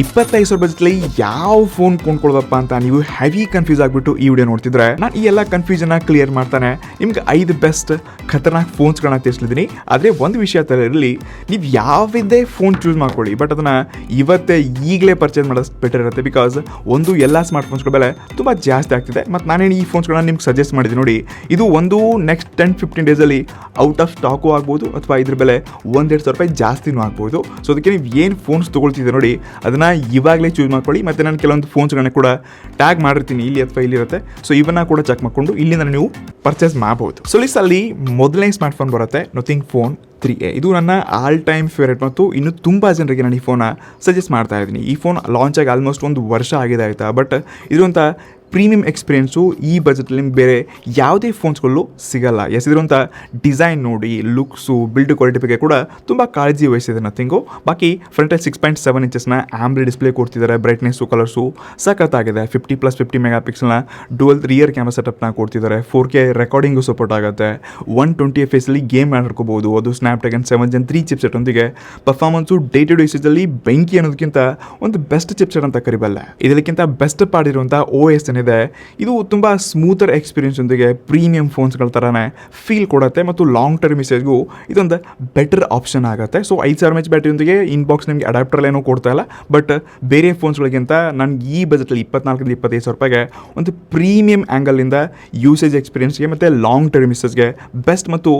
25,000 ಬಜೆಟ್ಲಿ ಯಾವ ಫೋನ್ ಕೊಂಡ್ಕೊಳ್ಳೋದಪ್ಪ ಅಂತ ನೀವು ಹೆವಿ ಕನ್ಫ್ಯೂಸ್ ಆಗಿಬಿಟ್ಟು ಈ ವಿಡಿಯೋ ನೋಡ್ತಿದ್ರೆ ನಾನು ಈ ಎಲ್ಲ ಕನ್ಫ್ಯೂಷನ್ ಕ್ಲಿಯರ್ ಮಾಡ್ತಾನೆ ನಿಮ್ಗೆ 5 ಬೆಸ್ಟ್ ಖತರ್ನಾಕ್ ಫೋನ್ಸ್ಗಳನ್ನ ತಿಳಿಸ್ಲಿದ್ದೀನಿ. ಆದರೆ ಒಂದು ವಿಷಯ ಥರ ಇರಲಿ, ನೀವು ಯಾವುದೇ ಫೋನ್ ಚೂಸ್ ಮಾಡ್ಕೊಳ್ಳಿ, ಬಟ್ ಅದನ್ನು ಇವತ್ತೇ ಈಗಲೇ ಪರ್ಚೇಸ್ ಮಾಡೋದು ಬೆಟರ್ ಇರುತ್ತೆ. ಬಿಕಾಸ್ ಒಂದು ಎಲ್ಲ ಸ್ಮಾರ್ಟ್ ಫೋನ್ಸ್ಗಳ ಬೆಲೆ ತುಂಬ ಜಾಸ್ತಿ ಆಗ್ತಿದೆ. ಮತ್ತು ನಾನೇನು ಈ ಫೋನ್ಸ್ಗಳನ್ನ ನಿಮ್ಗೆ ಸಜೆಸ್ಟ್ ಮಾಡಿದ್ದೀನಿ ನೋಡಿ, ಇದು ಒಂದು ನೆಕ್ಸ್ಟ್ 10-15 ಡೇಸಲ್ಲಿ ಔಟ್ ಆಫ್ ಸ್ಟಾಕು ಆಗ್ಬೋದು ಅಥವಾ ಇದ್ರ ಬೆಲೆ 1-2 ಸಾವಿರ ರೂಪಾಯಿ ಜಾಸ್ತಿನೂ ಆಗ್ಬೋದು. ಸೊ ಅದಕ್ಕೆ ನೀವು ಏನು ಫೋನ್ಸ್ ತೊಗೊಳ್ತಿದ್ದೆ ನೋಡಿ ಅದನ್ನು ಇವಾಗಲೇ ಚೂಸ್ ಮಾಡ್ಕೊಳ್ಳಿ. ಮತ್ತು ನಾನು ಕೆಲವೊಂದು ಫೋನ್ಸ್ಗಳನ್ನ ಕೂಡ ಟ್ಯಾಗ್ ಮಾಡಿರ್ತೀನಿ, ಇಲ್ಲಿ ಅಥವಾ ಇಲ್ಲಿರುತ್ತೆ. ಸೊ ಇವನ್ನ ಕೂಡ ಚೆಕ್ ಮಾಡಿಕೊಂಡು ಇಲ್ಲಿಂದ ನೀವು ಪರ್ಚೇಸ್ ಮಾಡಬಹುದು. ಸೊ ಲಿಸ್ಟಲ್ಲಿ ಮೊದಲನೇ ಸ್ಮಾರ್ಟ್ ಫೋನ್ ಬರುತ್ತೆ ನಥಿಂಗ್ ಫೋನ್ 3A. ಇದು ನನ್ನ ಆಲ್ ಟೈಮ್ ಫೇವ್ರೇಟ್ ಮತ್ತು ಇನ್ನೂ ತುಂಬ ಜನರಿಗೆ ನಾನು ಈ ಫೋನ ಸಜೆಸ್ಟ್ ಮಾಡ್ತಾ ಇದ್ದೀನಿ. ಈ ಫೋನ್ ಲಾಂಚ್ ಆಗಿ ಆಲ್ಮೋಸ್ಟ್ 1 ವರ್ಷ ಆಗಿದೆ ಆಯಿತಾ. ಬಟ್ ಇರುವಂಥ ಪ್ರೀಮಿಯಂ ಎಕ್ಸ್ಪೀರಿಯೆನ್ಸು ಈ ಬಜೆಟಲ್ಲಿ ನಿಮ್ಗೆ ಬೇರೆ ಯಾವುದೇ ಫೋನ್ಸ್ಗಳು ಸಿಗಲ್ಲ. ಇದಿರುವಂಥ ಡಿಸೈನ್ ನೋಡಿ, ಲುಕ್ಸು, ಬಿಲ್ಡ್ ಕ್ವಾಲಿಟಿ ಬಗ್ಗೆ ಕೂಡ ತುಂಬ ಕಾಳಜಿ ವಹಿಸಿದೆ ನಥಿಂಗು. ಬಾಕಿ ಫ್ರಂಟಲ್ಲಿ 6.7 ಇಂಚಸ್ನ ಆಮ್ರೆ ಡಿಸ್ಪ್ಲೇ ಕೊಡ್ತಿದ್ದಾರೆ. ಬ್ರೈಟ್ನೆಸ್ಸು, ಕಲರ್ಸು ಸಖತ್ತಾಗಿದೆ. 50+50 ಮೆಗಾ ಪಿಕ್ಸಲ್ನ ಡುವಲ್ ರಿಯರ್ ಕ್ಯಾಮ್ರಾ ಸೆಟಪ್ನ ಕೊಡ್ತಿದ್ದಾರೆ. 4K ರೆಕಾರ್ಡಿಂಗು ಸಪೋರ್ಟ್ ಆಗುತ್ತೆ. 120 FPS ಗೇಮ್ ಆಡ್ಕೋಬೋದು. ಅದು ಸ್ನ್ಯಾಪ್ಡ್ರ್ಯಾಗನ್ 7 Gen 3 ಚಿಪ್ಸೆಟ್ ಒಂದಿಗೆ ಪರ್ಫಾರ್ಮೆನ್ಸು ಡೇ ಟು ಡೇ ಯೂಸೇಜಲ್ಲಿ ಬೆಂಕಿ ಅನ್ನೋದಕ್ಕಿಂತ ಒಂದು ಬೆಸ್ಟ್ ಚಿಪ್ಸೆಟ್ ಅಂತ ಕರಿಬಲ್ಲ. ಇದಕ್ಕಿಂತ ಬೆಸ್ಟ್ ಪಾರ್ಟ್ ಇರುವಂಥ OS ಏನಿದೆ, ಇದು ತುಂಬ ಸ್ಮೂತರ್ ಎಕ್ಸ್ಪೀರಿಯನ್ಸ್ ಒಂದಿಗೆ ಪ್ರೀಮಿಯಂ ಫೋನ್ಸ್ಗಳ ಥರನೇ ಫೀಲ್ ಕೊಡುತ್ತೆ. ಮತ್ತು ಲಾಂಗ್ ಟರ್ಮ್ ಯೂಸೇಜ್ಗೂ ಇದೊಂದು ಬೆಟರ್ ಆಪ್ಷನ್ ಆಗುತ್ತೆ. ಸೊ 5,000 mAh ಬ್ಯಾಟ್ರಿಯೊಂದಿಗೆ ಇನ್ಬಾಕ್ಸ್ ನಿಮಗೆ ಅಡಾಪ್ಟರ್ ಏನೂ ಕೊಡ್ತಾ ಇಲ್ಲ. ಬಟ್ ಬೇರೆ ಫೋನ್ಸ್ಗಳಿಗಿಂತ ನನಗೆ ಈ ಬಜೆಟಲ್ಲಿ 24,000-25,000 ರೂಪಾಯಿಗೆ ಒಂದು ಪ್ರೀಮಿಯಂ ಆ್ಯಂಗಲಿಂದ ಯೂಸೇಜ್ ಎಕ್ಸ್ಪೀರಿಯನ್ಸ್ಗೆ ಮತ್ತು ಲಾಂಗ್ ಟರ್ಮ್ ಯೂಸೇಜ್ಗೆ ಬೆಸ್ಟ್ ಮತ್ತು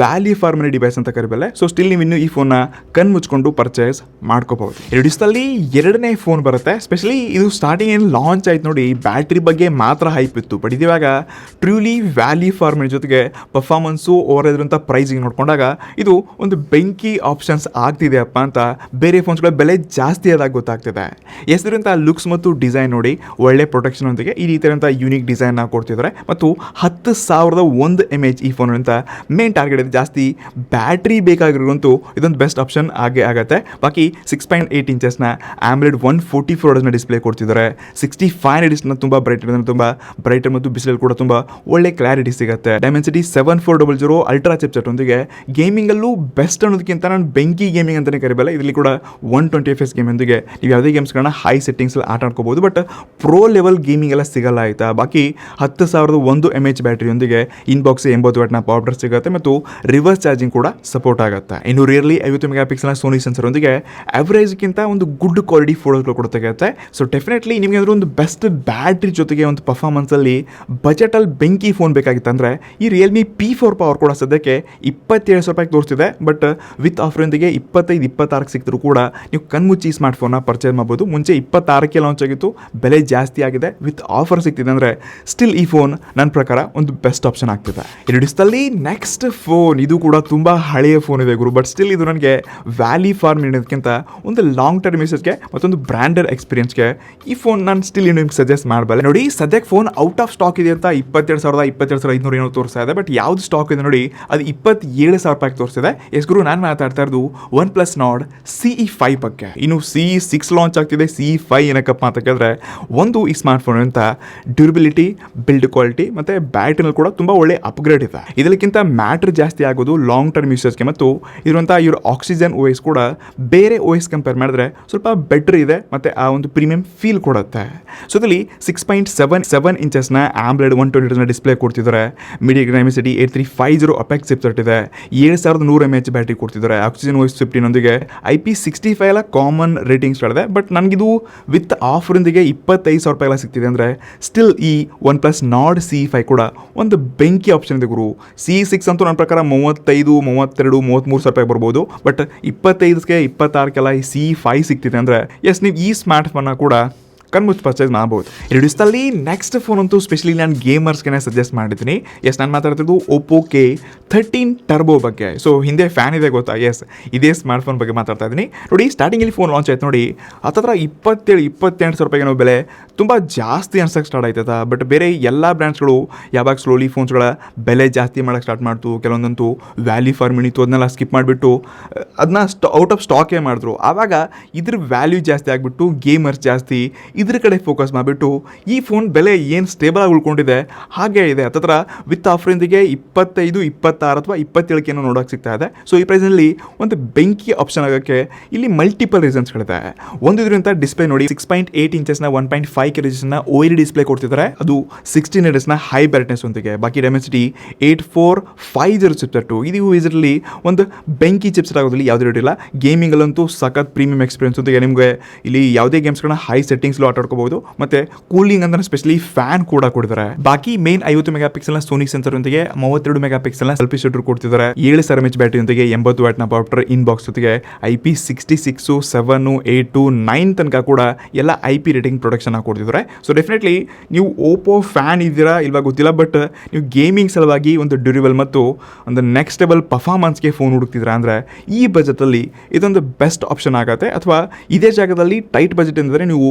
ವ್ಯಾಲ್ಯೂ ಫಾರ್ ಮನಿ ಡಿವೈಸ್ ಅಂತ ಕರಿಬಲ್ಲೆ. ಸೊ ಸ್ಟಿಲ್ ನೀವು ಇನ್ನೂ ಈ ಫೋನ್ನ ಕಣ್ಮುಚ್ಕೊಂಡು ಪರ್ಚೇಸ್ ಮಾಡ್ಕೋಬಹುದು. ಡಿಸ್ಟಲ್ಲಿ ಎರಡನೇ ಫೋನ್ ಬರುತ್ತೆ. ಸ್ಪೆಷಲಿ ಇದು ಸ್ಟಾರ್ಟಿಂಗ್ ಏನು ಲಾಂಚ್ ಆಯ್ತು ನೋಡಿ, ಬ್ಯಾಟ್ರಿ ಬಗ್ಗೆ ಮಾತ್ರ ಹೈಪ್ ಇತ್ತು. ಬಟ್ ಇದಿವಾಗ ಟ್ರೂಲಿ ವ್ಯಾಲ್ಯೂ ಫಾರ್ ಮನಿ ಜೊತೆಗೆ ಪರ್ಫಾರ್ಮೆನ್ಸು ಓವರ್ ಇದ್ರಂಥ ಪ್ರೈಸಿಗೆ ನೋಡ್ಕೊಂಡಾಗ ಇದು ಒಂದು ಬೆಂಕಿ ಆಪ್ಷನ್ಸ್ ಆಗ್ತಿದೆಯಪ್ಪ ಅಂತ ಬೇರೆ ಫೋನ್ಸ್ಗಳ ಬೆಲೆ ಜಾಸ್ತಿ ಆದಾಗ ಗೊತ್ತಾಗ್ತಿದೆ. ಎಸ್ದಿರಂಥ ಲುಕ್ಸ್ ಮತ್ತು ಡಿಸೈನ್ ನೋಡಿ, ಒಳ್ಳೆ ಪ್ರೊಟೆಕ್ಷನ್ ಒಂದಿಗೆ ಈ ರೀತಿಯಾದಂಥ ಯೂನಿಕ್ ಡಿಸೈನ್ನ ಕೊಡ್ತಿದ್ದಾರೆ. ಮತ್ತು 10,001 mAh ಈ ಫೋನ್ ಅಂತ ಮೇನ್ ಟಾರ್ಗೆಟ್ ಇದೆ. ಜಾಸ್ತಿ ಬ್ಯಾಟ್ರಿ ಬೇಕಾಗಿರೋಂತೂ ಇದೊಂದು ಬೆಸ್ಟ್ ಆಪ್ಷನ್ ಆಗೇ ಆಗುತ್ತೆ. ಬಾಕಿ 6.8 ಇಂಚಸ್ನ ಆಮ್ರೆಡ್ 144 Hz ಡಿಸ್ಪ್ಲೇ ಕೊಡ್ತಿದ್ದಾರೆ. 65 Hz ತುಂಬ ತುಂಬ ಬ್ರೈಟರ್ ಮತ್ತು ಬಿಸಿಲಲ್ಲಿ ಕೂಡ ತುಂಬ ಒಳ್ಳೆ ಕ್ಲಾರಿಟಿ ಸಿಗುತ್ತೆ. ಡೈಮೆನ್ಸಿಟಿ 7400 ಅಲ್ಟ್ರಾ ಚಿಪ್ಸೆಟ್ ಒಂದಿಗೆ ಗೇಮಿಂಗಲ್ಲೂ ಬೆಸ್ಟ್ ಅನ್ನೋದಕ್ಕಿಂತ ನಾನು ಬೆಂಕಿ ಗೇಮಿಂಗ್ ಅಂತಲೇ ಕರಿಬಲ್ಲ. ಇದರಲ್ಲಿ ಕೂಡ 120 FPS ಗೇಮ್ ಒಂದಿಗೆ ನೀವು ಯಾವುದೇ ಗೇಮ್ಸ್ಗಳನ್ನ ಹೈ ಸೆಟ್ಟಿಂಗ್ಸಲ್ಲಿ ಆಟ ಆಡ್ಕೋಬೋದು. ಬಟ್ ಪ್ರೋ ಲೆವೆಲ್ ಗೇಮಿಂಗ್ ಎಲ್ಲ ಸಿಗಲ್ಲ ಆಯಿತಾ. ಬಾಕಿ 10,001 mAh ಬ್ಯಾಟ್ರಿಯೊಂದಿಗೆ ಇನ್ಬಾಕ್ಸ್ 80 ವಾಟ್ನ ಪವರ್ ಸಿಗುತ್ತೆ ಮತ್ತು ರಿವರ್ಸ್ ಚಾರ್ಜಿಂಗ್ ಕೂಡ ಸಪೋರ್ಟ್ ಆಗುತ್ತೆ. ಇನ್ನು ರಿಯರ್ಲಿ 50 ಮೆಗಾ ಪಿಕ್ಸಲ್ನ ಸೋನಿ ಸೆನ್ಸರ್ ಒಂದಿಗೆ ಅವರೇಜ್ಗಿಂತ ಒಂದು ಗುಡ್ ಕ್ವಾಲಿಟಿ ಫೋಟೋಸ್ಗಳು ಕೂಡ ತೆಗೆಯುತ್ತೆ. ಸೊ ಡೆಫಿನೆಟ್ಲಿ ನಿಮಗೆ ಅಂದ್ರೆ ಒಂದು ಬೆಸ್ಟ್ ಬ್ಯಾಟ್ರಿ ಜೊತೆಗೆ ಒಂದು ಪರ್ಫಾರ್ಮೆನ್ಸಲ್ಲಿ ಬಜೆಟಲ್ಲಿ ಬೆಂಕಿ ಫೋನ್ ಬೇಕಾಗಿತ್ತಂದರೆ ಈ ರಿಯಲ್ಮಿ P4 ಪವರ್ ಕೂಡ ಸದ್ಯಕ್ಕೆ 27,000 ರೂಪಾಯಿಗೆ ತೋರಿಸ್ತಿದೆ. ಬಟ್ ವಿತ್ ಆಫರಿಂದಿಗೆ 25-26 ಸಿಕ್ಕಿದ್ರು ಕೂಡ ನೀವು ಕಣ್ಮುಚ್ಚಿ ಸ್ಮಾರ್ಟ್ ಫೋನ್ನ ಪರ್ಚೇಸ್ ಮಾಡ್ಬೋದು. ಮುಂಚೆ 26ಕ್ಕೆ ಲಾಂಚ್ ಆಗಿತ್ತು, ಬೆಲೆ ಜಾಸ್ತಿ ಆಗಿದೆ. ವಿತ್ ಆಫರ್ ಸಿಗ್ತಿದೆ ಅಂದರೆ ಸ್ಟಿಲ್ ಈ ಫೋನ್ ನನ್ನ ಪ್ರಕಾರ ಒಂದು ಬೆಸ್ಟ್ ಆಪ್ಷನ್ ಆಗ್ತಿದೆ. ಡಿಸ್ಟಲ್ಲಿ ನೆಕ್ಸ್ಟ್ ಫೋನ್, ಇದು ಕೂಡ ತುಂಬ ಹಳೆಯ ಫೋನ್ ಇದೆ ಗುರು. ಬಟ್ ಸ್ಟಿಲ್ ಇದು ನನಗೆ ವ್ಯಾಲ್ಯೂ ಫಾರ್ ಮನಿಗಿಂತ ಒಂದು ಲಾಂಗ್ ಟರ್ಮ್ ಯೂಸೇಜ್ಗೆ ಮತ್ತೊಂದು ಬ್ರ್ಯಾಂಡೆಡ್ ಎಕ್ಸ್ಪೀರಿಯನ್ಸ್ಗೆ ಈ ಫೋನ್ ನಾನು ಸ್ಟಿಲ್ ನಿಮ್ಗೆ ಸಜೆಸ್ಟ್ ಮಾಡಬಲ್ಲೆ. ನೋಡಿ ಸದ್ಯಕ್ಕೆ ಫೋನ್ ಔಟ್ ಆಫ್ ಸ್ಟಾಕ್ ಇದೆ ಅಂತ 22,500 ಏನೋ ತೋರಿಸ್ತಾ ಇದೆ. ಬಟ್ ಯಾವ್ದು ಸ್ಟಾಕ್ ಇದೆ ನೋಡಿ ಅದು 27,000 ರೂಪಾಯಿಗೆ ತೋರಿಸಿದೆ. ಗುರು ನಾನು ಮಾತಾಡ್ತಾ ಇರೋದು OnePlus Nord CE5 ಬಗ್ಗೆ. ಇನ್ನು CE6 ಲಾಂಚ್ ಆಗ್ತಿದೆ. CE5 ಏನಕ್ಕಪ್ಪ ಅಂತ ಕೇಳಿದ್ರೆ, ಒಂದು ಈ ಸ್ಮಾರ್ಟ್ ಫೋನ್ ಅಂತ ಡ್ಯೂರಬಿಲಿಟಿ, ಬಿಲ್ಡ್ ಕ್ವಾಲಿಟಿ ಮತ್ತು ಬ್ಯಾಟ್ರಿನಲ್ಲಿ ಕೂಡ ತುಂಬ ಒಳ್ಳೆ ಅಪ್ಗ್ರೇಡ್ ಇದೆ. ಇದಕ್ಕಿಂತ ಮ್ಯಾಟ್ರ್ ಜಾಸ್ತಿ ಆಗೋದು ಲಾಂಗ್ ಟರ್ಮ್ ಯೂಸೇಜ್ಗೆ. ಮತ್ತು ಇರುವಂಥ ಇವ್ರ ಆಕ್ಸಿಜನ್ OS ಕೂಡ ಬೇರೆ OS ಕಂಪೇರ್ ಮಾಡಿದ್ರೆ ಸ್ವಲ್ಪ ಬೆಟರ್ ಇದೆ ಮತ್ತು ಆ ಒಂದು ಪ್ರೀಮಿಯಂ ಫೀಲ್ ಕೊಡುತ್ತೆ. ಸೊ ಇದರಲ್ಲಿ 6.7 ಇಂಚಸ್ನ ಆಮ್ರೆಡ್ 120 Hz ಡಿಸ್ಪ್ಲೇ ಕೊಡ್ತಿದ್ದಾರೆ. ಮೀಡಿಯಾ ಡೈಮೆನ್ಸಿಟಿ 8350 ಅಪೆಕ್ಸ್ ಚಿಪ್ಸೆಟ್ ಇದೆ. 7,100 mAh ಬ್ಯಾಟ್ರಿ ಕೊಡ್ತಿದ್ದಾರೆ. ಆಕ್ಸಿಜನ್ OS 15 ಒಂದಿಗೆ IP65 ಎಲ್ಲ ಕಾಮನ್ ರೇಟಿಂಗ್ಸ್ ಇದೆ. ಬಟ್ ನನಗಿದು ವಿತ್ ಆಫರಿಂದಿಗೆ 25,000 ರೂಪಾಯಿ ಸಿಗ್ತಿದೆ ಅಂದರೆ ಸ್ಟಿಲ್ ಈ OnePlus Nord CE5 ಕೂಡ ಒಂದು ಬೆಂಕಿ ಆಪ್ಷನ್ ಇದೆ ಗುರು. CE6 ಅಂತೂ ನನ್ನ ಪ್ರಕಾರ 35, 32, 33 ರೂಪಾಯಿ ಬರ್ಬೋದು. ಬಟ್ 25ಕ್ಕೆ 26ಕ್ಕೆಲ್ಲ ಈ CE5 ಸಿಗ್ತಿದೆ ಅಂದರೆ ನೀವು ಈ ಸ್ಮಾರ್ಟ್ ಫೋನ್ನ ಕೂಡ ಕಣ್ಮುಚ್ಚಿ ಪರ್ಚೇಸ್ ಮಾಡ್ಬೋದು. ಡಿಸ್ಟಲ್ಲಿ ನೆಕ್ಸ್ಟ್ ಫೋನ್ ಅಂತೂ ಸ್ಪೆಷಲಿ ನಾನು ಗೇಮರ್ಸ್ಗೆ ಸಜೆಸ್ಟ್ ಮಾಡಿದ್ದೀನಿ. ನಾನು ಮಾತಾಡ್ತಿದ್ದು Oppo K13 ಟರ್ಬೋ ಬಗ್ಗೆ. ಸೊ ಹಿಂದೆ ಫ್ಯಾನ್ ಇದೆ ಗೊತ್ತಾ. ಇದೇ ಸ್ಮಾರ್ಟ್ ಫೋನ್ ಬಗ್ಗೆ ಮಾತಾಡ್ತಾ ಇದ್ದೀನಿ. ನೋಡಿ ಸ್ಟಾರ್ಟಿಂಗಲ್ಲಿ ಫೋನ್ ಲಾಂಚ್ ಆಯ್ತು ನೋಡಿ, ಹತ್ತಿರ 27-28 ರೂಪಾಯಿಗೆ ನಾವು ಬೆಲೆ ತುಂಬ ಜಾಸ್ತಿ ಅನ್ಸೋಕ್ಕೆ ಸ್ಟಾರ್ಟ್ ಆಯ್ತದ. ಬಟ್ ಬೇರೆ ಎಲ್ಲ ಬ್ರ್ಯಾಂಡ್ಸ್ಗಳು ಯಾವಾಗ ಸ್ಲೋಲಿ ಫೋನ್ಸ್ಗಳ ಬೆಲೆ ಜಾಸ್ತಿ ಮಾಡೋಕ್ಕೆ ಸ್ಟಾರ್ಟ್ ಮಾಡ್ತು, ಕೆಲವೊಂದಂತೂ ವ್ಯಾಲ್ಯೂ ಫಾರ್ ಮನಿ ಇತ್ತು, ಅದನ್ನೆಲ್ಲ ಸ್ಕಿಪ್ ಮಾಡಿಬಿಟ್ಟು ಅದನ್ನ ಔಟ್ ಆಫ್ ಸ್ಟಾಕೇ ಮಾಡಿದ್ರು. ಆವಾಗ ಇದ್ರ ವ್ಯಾಲ್ಯೂ ಜಾಸ್ತಿ ಆಗಿಬಿಟ್ಟು ಗೇಮರ್ಸ್ ಜಾಸ್ತಿ ಇದ್ರ ಕಡೆ ಫೋಕಸ್ ಮಾಡಿಬಿಟ್ಟು ಈ ಫೋನ್ ಬೆಲೆ ಏನು ಸ್ಟೇಬಲ್ ಆಗಿ ಉಳ್ಕೊಂಡಿದೆ ಹಾಗೆ ಇದೆ. ಹತ್ತಿರ ವಿತ್ ಆಫರಿಂದಿಗೆ 25-26 26 ಅಥವಾ 27 ನೋಡೋಕೆ ಸಿಗ್ತಾ ಇದೆ. ಸೊ ಈ ಪ್ರೈಸ್ನಲ್ಲಿ ಒಂದು ಬೆಂಕಿ ಆಪ್ಷನ್ ಆಗೋಕ್ಕೆ ಇಲ್ಲಿ ಮಲ್ಟಿಪಲ್ ರೀಸನ್ಸ್ಗಳಿದೆ. ಒಂದು ಇದರಿಂದ ಡಿಸ್ಪ್ಲೇ ನೋಡಿ 6.8 ಇಂಚಸ್ನ 1.5 ಕೆಜಿಸ್ನ OLED ಡಿಸ್ಪ್ಲೇ ಕೊಡ್ತಿದ್ದಾರೆ. ಅದು 16 ಹರ್ಟ್ಜ್ನ ಹೈ ಬ್ರೈಟ್ನೆಸ್ ಒಂದಿಗೆ. ಬಾಕಿ ಡೆಮೆನ್ಸಿಟಿ 8450 ಚಿಪ್ಸೆಟ್. ಇದು ಇದರಲ್ಲಿ ಒಂದು ಬೆಂಕಿ ಚಿಪ್ಸೆಟ್ ಆಗೋದ್ರಲ್ಲಿ ಯಾವುದೇ ಡೌಟ್ ಇಲ್ಲ. ಗೇಮಿಂಗಲ್ಲಂತೂ ಸಖತ್ ಪ್ರೀಮಿಯಂ ಎಕ್ಸ್ಪೀರಿಯನ್ಸ್ ಒಂದಿಗೆ ನಿಮಗೆ ಇಲ್ಲಿ ಯಾವುದೇ ಗೇಮ್ಸ್ಗಳನ್ನ ಹೈ ಸೆಟ್ಟಿಂಗ್ಸ್ಲು ಆಟ ಆಡ್ಕೋಬಹುದು. ಮತ್ತೆ ಕೂಲಿಂಗ್ ಅಂದ್ರೆ ಸ್ಪೆಷಲಿ ಫ್ಯಾನ್ ಕೂಡ ಕೊಡ್ತಾರೆ. ಬಾಕಿ ಮೇನ್ 50 ಮೆಗಾ ಪಿಕ್ಸೆಲ್ನ ಸೋನಿ ಸೆನ್ಸರ್ ಒಂದಿಗೆ 32 ಮೆಗಾ ಪಿಕ್ಸೆಲ್ನ ಸೆಲ್ಫಿ ಶೂಟರ್ ಕೊಡ್ತಿದ್ದಾರೆ. 7,000 mAh ಬ್ಯಾಟರಿ ಒಂದಿಗೆ 80 ವ್ಯಾಟ್ನ ಪವರ್ ಇನ್ ಬಾಕ್ಸ್ ಜೊತೆಗೆ IP66 7 8 9 ತನಕ ಕೂಡ ಎಲ್ಲ IP ರೇಟಿಂಗ್ ಪ್ರೊಡಕ್ಷನ್ ಕೊಡ್ತಿದ್ದಾರೆ. ಸೊ ಡೆಫಿನೆಟ್ಲಿ ನೀವು ಓಪೋ ಫ್ಯಾನ್ ಇದ್ದೀರಾ ಇಲ್ವಾ ಗೊತ್ತಿಲ್ಲ, ಬಟ್ ನೀವು ಗೇಮಿಂಗ್ ಸಲುವಾಗಿ ಒಂದು ಡ್ಯೂರೇಬಲ್ ಮತ್ತು ಒಂದು ನೆಕ್ಸ್ಟ್ ಲೆವೆಲ್ ಪರ್ಫಾರ್ಮೆನ್ಸ್ಗೆ ಫೋನ್ ಹುಡುಕ್ತಿದ್ದೀರಾ ಅಂದರೆ ಈ ಬಜೆಟಲ್ಲಿ ಇದೊಂದು ಬೆಸ್ಟ್ ಆಪ್ಷನ್ ಆಗುತ್ತೆ. ಅಥವಾ ಇದೇ ಜಾಗದಲ್ಲಿ ಟೈಟ್ ಬಜೆಟ್ ಅಂದರೆ ನೀವು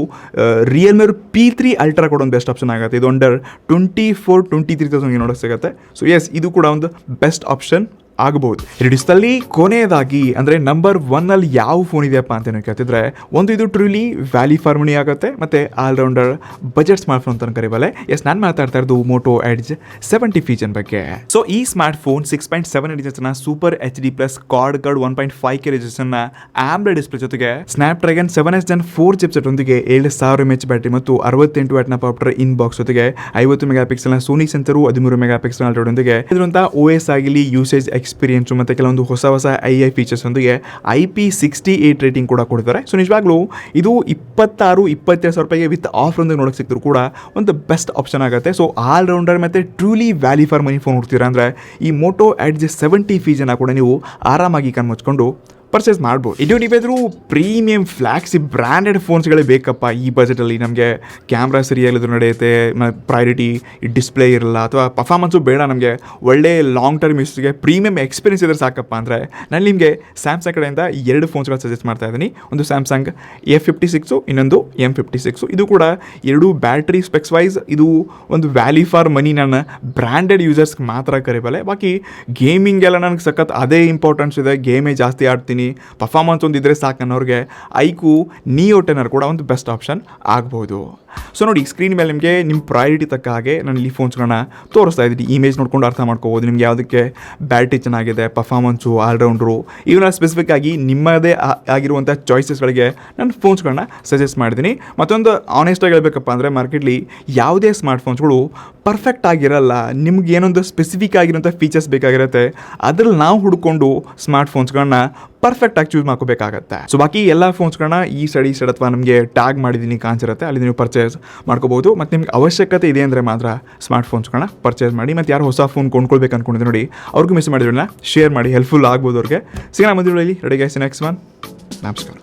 ರಿಯಲ್ಮಿ P3 ಅಲ್ಟ್ರಾ ಕೂಡ ಒಂದು ಬೆಸ್ಟ್ ಆಪ್ಷನ್ ಆಗುತ್ತೆ. ಇದು ಅಂಡರ್ 24,000-23,000 ನೋಡೋಕೆ ಸಿಗುತ್ತೆ. ಸೊ ಎಸ್, ಇದು ಕೂಡ ಒಂದು ಬೆಸ್ಟ್ ಆಪ್ಷನ್ ಆಗಬಹುದು. ರಿಡಿಸ್ನಲ್ಲಿ ಕೊನೆಯದಾಗಿ ಅಂದರೆ ನಂಬರ್ 1 ಅಲ್ಲಿ ಯಾವ ಫೋನ್ ಇದೆಯಪ್ಪ ಅಂತ ಕೇಳ್ತಿದ್ರೆ, ಒಂದು ಇದು ಟ್ರೂಲಿ ವ್ಯಾಲಿ ಫಾರ್ ಮನಿ ಆಗುತ್ತೆ, ಮತ್ತೆ ಆಲ್ರೌಂಡರ್ ಬಜೆಟ್ ಸ್ಮಾರ್ಟ್ ಫೋನ್ ಅಂತ ಕರೀಬಲ್ಲ. ಎಸ್, ನಾನು ಮಾತಾಡ್ತಾ ಇರೋದು ಮೋಟೋ ಎಡ್ಜ್ 70 ಫೀಚರ್ ಬಗ್ಗೆ. ಸೊ ಈ ಸ್ಮಾರ್ಟ್ ಫೋನ್ 6.7 ಇಂಚಸ್ನ ಸೂಪರ್ HD+ ಕ್ವಾಡ್ 1.5 ಕೆಜಿಸ್ನ AMOLED ಡಿಸ್ಪ್ಲೇ ಜೊತೆಗೆ ಸ್ನ್ಯಾಪ್ಡ್ರ್ಯಾಗನ್ 7S Gen 4 ಚಿಪ್ಸೆಟ್ ಒಂದಿಗೆ 7,000 mAh ಬ್ಯಾಟರಿ ಮತ್ತು 68 ವ್ಯಾಟ್ನ ಪವರ್ ಇನ್ ಬಾಕ್ಸ್ ಜೊತೆಗೆ 50 ಮೆಗಾ ಪಿಕ್ಸೆಲ್ನ ಸೋನಿ ಸೆನ್ಸರು 13 ಮೆಗಾ ಪಿಕ್ಸೆಲ್ ಅಲ್ಟ್ರಾಡೊಂದಿಗೆ ಇದರಂತ OS ಆಗಿಲಿ ಯೂಸೇಜ್ ಎಕ್ಸ್ಪೀರಿಯನ್ಸು ಮತ್ತು ಕೆಲವೊಂದು ಹೊಸ AI ಫೀಚರ್ಸ್ ಒಂದಿಗೆ IP68 ರೇಟಿಂಗ್ ಕೂಡ ಕೊಡ್ತಾರೆ. ಸೊ ನಿಜವಾಗ್ಲೂ ಇದು 26,000-27,000 ರೂಪಾಯಿಗೆ ವಿತ್ ಆಫರ್ ಒಂದಿಗೆ ನೋಡೋಕೆ ಸಿಕ್ಕಿದ್ರು ಕೂಡ ಒಂದು ಬೆಸ್ಟ್ ಆಪ್ಷನ್ ಆಗುತ್ತೆ. ಸೊ ಆಲ್ರೌಂಡರ್ ಮತ್ತು truly value for money phone ಹುಡ್ತೀರಾ ಅಂದರೆ ಈ ಮೋಟೋ ಎಡ್ಜ್ 70 ಫೀಚರ್ನ ಕೂಡ ನೀವು ಆರಾಮಾಗಿ ಕಣ್ಮುಚ್ಕೊಂಡು ಪರ್ಚೇಸ್ ಮಾಡ್ಬೋದು. ಇದು ನೀವೇದ್ರು ಪ್ರೀಮಿಯಂ ಫ್ಲಾಗ್ಶಿಪ್ ಬ್ರ್ಯಾಂಡೆಡ್ ಫೋನ್ಸ್ಗಳೇ ಬೇಕಪ್ಪ ಈ ಬಜೆಟಲ್ಲಿ, ನಮಗೆ ಕ್ಯಾಮ್ರಾ ಸರಿಯಾಗಿದ್ದು ನಡೆಯುತ್ತೆ, ಪ್ರಯಾರಿಟಿ ಡಿಸ್ಪ್ಲೇ ಇರಲ್ಲ ಅಥವಾ ಪರ್ಫಾರ್ಮೆನ್ಸು ಬೇಡ, ನಮಗೆ ಒಳ್ಳೆ ಲಾಂಗ್ ಟರ್ಮ್ ಯೂಸ್ಗೆ ಪ್ರೀಮಿಯಂ ಎಕ್ಸ್ಪೀರಿಯನ್ಸ್ ಇದ್ರೆ ಸಾಕಪ್ಪ ಅಂದರೆ ನಾನು ನಿಮಗೆ ಸ್ಯಾಮ್ಸಂಗ್ ಕಡೆಯಿಂದ 2 ಫೋನ್ಸ್ಗಳು ಸಜೆಸ್ಟ್ ಮಾಡ್ತಾ ಇದ್ದೀನಿ. ಒಂದು ಸ್ಯಾಮ್ಸಂಗ್ A56, ಇನ್ನೊಂದು M56. ಇದು ಕೂಡ 2 ಬ್ಯಾಟ್ರಿ ಸ್ಪೆಕ್ಸ್ ವೈಸ್ ಇದು ಒಂದು ವ್ಯಾಲಿ ಫಾರ್ ಮನಿ ನನ್ನ ಬ್ರ್ಯಾಂಡೆಡ್ ಯೂಸರ್ಸ್ಗೆ ಮಾತ್ರ ಕರಿಬಲ್ಲೆ. ಬಾಕಿ ಗೇಮಿಂಗ್ ಎಲ್ಲ ನನಗೆ ಸಖತ್ ಅದೇ ಇಂಪಾರ್ಟೆನ್ಸ್ ಇದೆ, ಗೇಮೇ ಜಾಸ್ತಿ ಆಡ್ತೀನಿ, ಪರ್ಫಾರ್ಮೆನ್ಸ್ ಒಂದಿದ್ರೆ ಸಾಕು ಅನ್ನೋರಿಗೆ ಐಕು ನಿಯೋ 10 ಕೂಡ ಒಂದು ಬೆಸ್ಟ್ ಆಪ್ಷನ್ ಆಗ್ಬೋದು. ಸೊ ನೋಡಿ, ಸ್ಕ್ರೀನ್ ಮೇಲೆ ನಿಮಗೆ ನಿಮ್ಮ ಪ್ರಯಾರಿಟಿ ತಕ್ಕ ಹಾಗೆ ನಾನು ಇಲ್ಲಿ ಫೋನ್ಸ್ಗಳನ್ನ ತೋರಿಸ್ತಾ ಇದ್ದೀನಿ. ಇಮೇಜ್ ನೋಡ್ಕೊಂಡು ಅರ್ಥ ಮಾಡ್ಕೋಬೋದು ನಿಮ್ಗೆ ಯಾವುದಕ್ಕೆ ಬ್ಯಾಟ್ರಿ ಚೆನ್ನಾಗಿದೆ, ಪರ್ಫಾರ್ಮೆನ್ಸು, ಆಲ್ರೌಂಡ್ರು, ಇವನ್ನ ಸ್ಪೆಸಿಫಿಕ್ ಆಗಿ ನಿಮ್ಮದೇ ಆಗಿರುವಂಥ ಚಾಯ್ಸಸ್ಗಳಿಗೆ ನಾನು ಫೋನ್ಸ್ಗಳನ್ನ ಸಜೆಸ್ಟ್ ಮಾಡಿದ್ದೀನಿ. ಮತ್ತೊಂದು ಆನೆಸ್ಟಾಗಿ ಹೇಳ್ಬೇಕಪ್ಪ ಅಂದರೆ ಮಾರ್ಕೆಟ್ಲಿ ಯಾವುದೇ ಸ್ಮಾರ್ಟ್ ಫೋನ್ಸ್ಗಳು ಪರ್ಫೆಕ್ಟ್ ಆಗಿರಲ್ಲ. ನಿಮ್ಗೆ ಏನೊಂದು ಸ್ಪೆಸಿಫಿಕ್ ಆಗಿರೋಂಥ ಫೀಚರ್ಸ್ ಬೇಕಾಗಿರುತ್ತೆ, ಅದ್ರಲ್ಲಿ ನಾವು ಹುಡ್ಕೊಂಡು ಸ್ಮಾರ್ಟ್ ಫೋನ್ಸ್ಗಳನ್ನ ಪರ್ಫೆಕ್ಟಾಗಿ ಚೂಸ್ ಮಾಡ್ಕೋಬೇಕಾಗತ್ತೆ. ಸೊ ಬಾಕಿ ಎಲ್ಲ ಫೋನ್ಸ್ಗಳನ್ನ ಈ ಸೈಡ್ ಅಥವಾ ನಮಗೆ ಟ್ಯಾಗ್ ಮಾಡಿದ್ದೀನಿ ಕಾಣಿಸಿರುತ್ತೆ, ಅಲ್ಲಿ ನೀವು ಪರ್ಚೇಸ್ ಮಾಡ್ಕೋಬೋದು. ಮತ್ತು ನಿಮ್ಗೆ ಅವಶ್ಯಕತೆ ಇದೆ ಅಂದರೆ ಮಾತ್ರ ಸ್ಮಾರ್ಟ್ ಫೋನ್ಸ್ಗಳನ್ನ ಪರ್ಚೇಸ್ ಮಾಡಿ. ಮತ್ತು ಯಾರು ಹೊಸ ಫೋನ್ ಕೊಂಡ್ಕೊಳ್ಬೇಕು ಅಂದ್ಕೊಂಡಿದ್ರೆ ನೋಡಿ, ಅವ್ರಿಗೂ ಮಿಸ್ ಮಾಡಿದ್ರನ್ನ ಶೇರ್ ಮಾಡಿ, ಹೆಲ್ಪ್ಫುಲ್ ಆಗ್ಬೋದು ಅವ್ರಿಗೆ. ಸಿಗೋಣ ಮುಂದಿನ ರೆಡಿ ಗೈಸ್, ನೆಕ್ಸ್ಟ್ ಒನ್. ನಮಸ್ಕಾರ.